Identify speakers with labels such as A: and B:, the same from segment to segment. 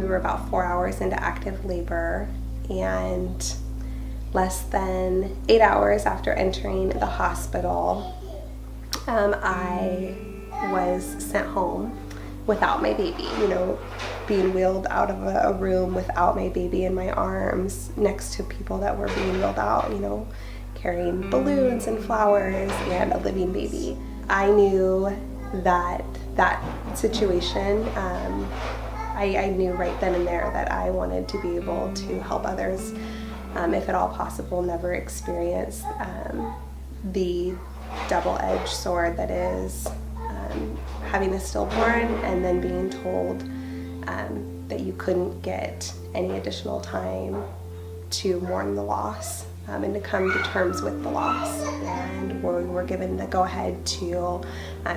A: were about 4 hours into active labor, and less than 8 hours after entering the hospital, I was sent home without my baby, being wheeled out of a room without my baby in my arms next to people that were being wheeled out, carrying balloons and flowers and a living baby. I knew that situation, I knew right then and there that I wanted to be able to help others, if at all possible, never experience the double-edged sword that is having a stillborn and then being told that you couldn't get any additional time to mourn the loss and to come to terms with the loss. And we were given the go-ahead to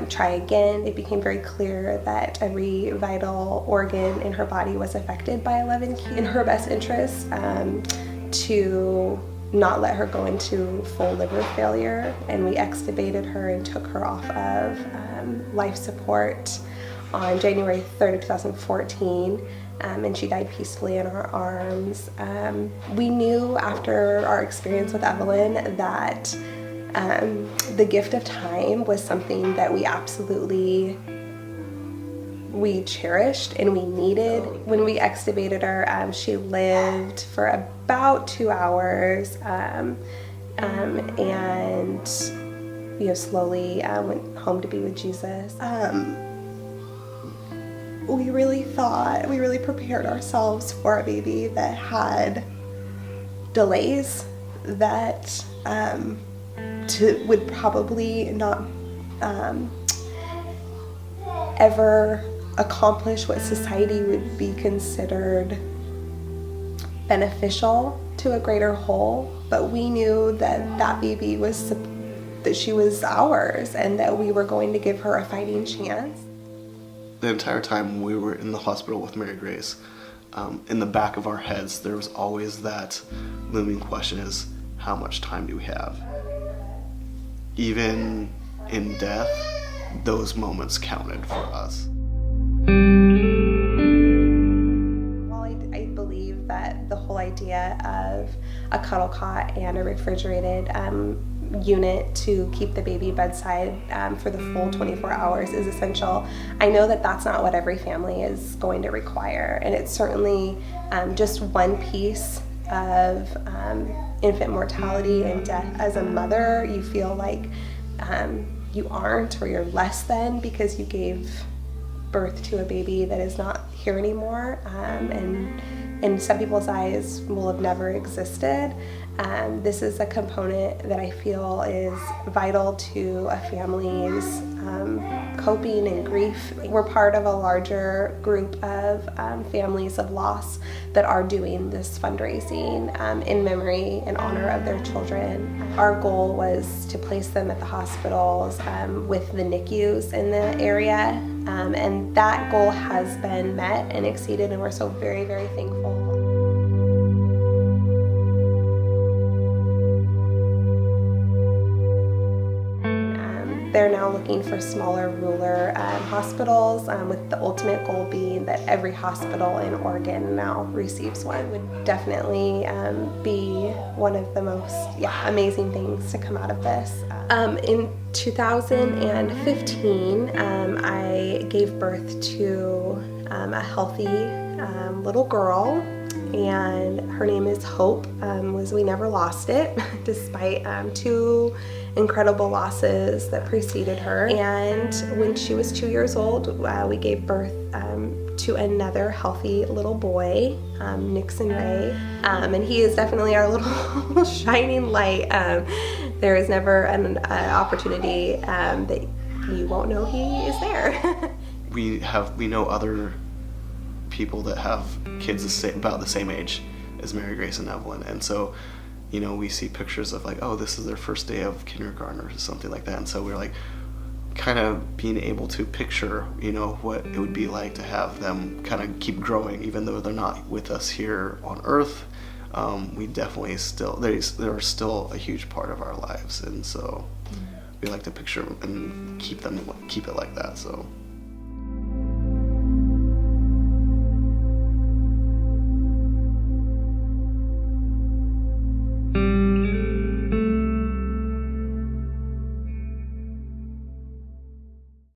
A: try again. It became very clear that every vital organ in her body was affected by 11 keys. In her best interest to not let her go into full liver failure, and we extubated her and took her off of life support on January 3rd of 2014, and she died peacefully in our arms. We knew after our experience with Evelyn that the gift of time was something that we absolutely cherished and we needed. When we extubated her, she lived for about 2 hours, and slowly went home to be with Jesus. We really prepared ourselves for a baby that had delays, that would probably not ever accomplish what society would be considered beneficial to a greater whole. But we knew that baby that she was ours, and that we were going to give her a fighting chance.
B: The entire time we were in the hospital with Mary Grace, in the back of our heads there was always that looming question: is how much time do we have? Even in death, those moments counted for us.
A: While I believe that the whole idea of a cuddle cot and a refrigerated unit to keep the baby bedside for the full 24 hours is essential, I know that that's not what every family is going to require, and it's certainly just one piece of infant mortality and death. As a mother, you feel like you aren't, or you're less than, because you gave birth to a baby that is not here anymore, and in some people's eyes will have never existed. This is a component that I feel is vital to a family's coping and grief. We're part of a larger group of families of loss that are doing this fundraising in memory and honor of their children. Our goal was to place them at the hospitals with the NICUs in the area, and that goal has been met and exceeded, and we're so very, very thankful. They're now looking for smaller rural hospitals, with the ultimate goal being that every hospital in Oregon now receives one. It would definitely be one of the most amazing things to come out of this. In 2015, I gave birth to a healthy little girl, and her name is Hope. We never lost it, despite 2 incredible losses that preceded her. And when she was 2 years old, we gave birth to another healthy little boy, Nixon Ray, and he is definitely our little shining light. There is never an opportunity that you won't know he is there.
B: We know other people that have kids about the same age as Mary Grace and Evelyn, and so we see pictures of like, oh, this is their first day of kindergarten or something like that, and so we're like kind of being able to picture what it would be like to have them kind of keep growing, even though they're not with us here on earth. We definitely they're still a huge part of our lives, and so we like to picture and keep it like that. So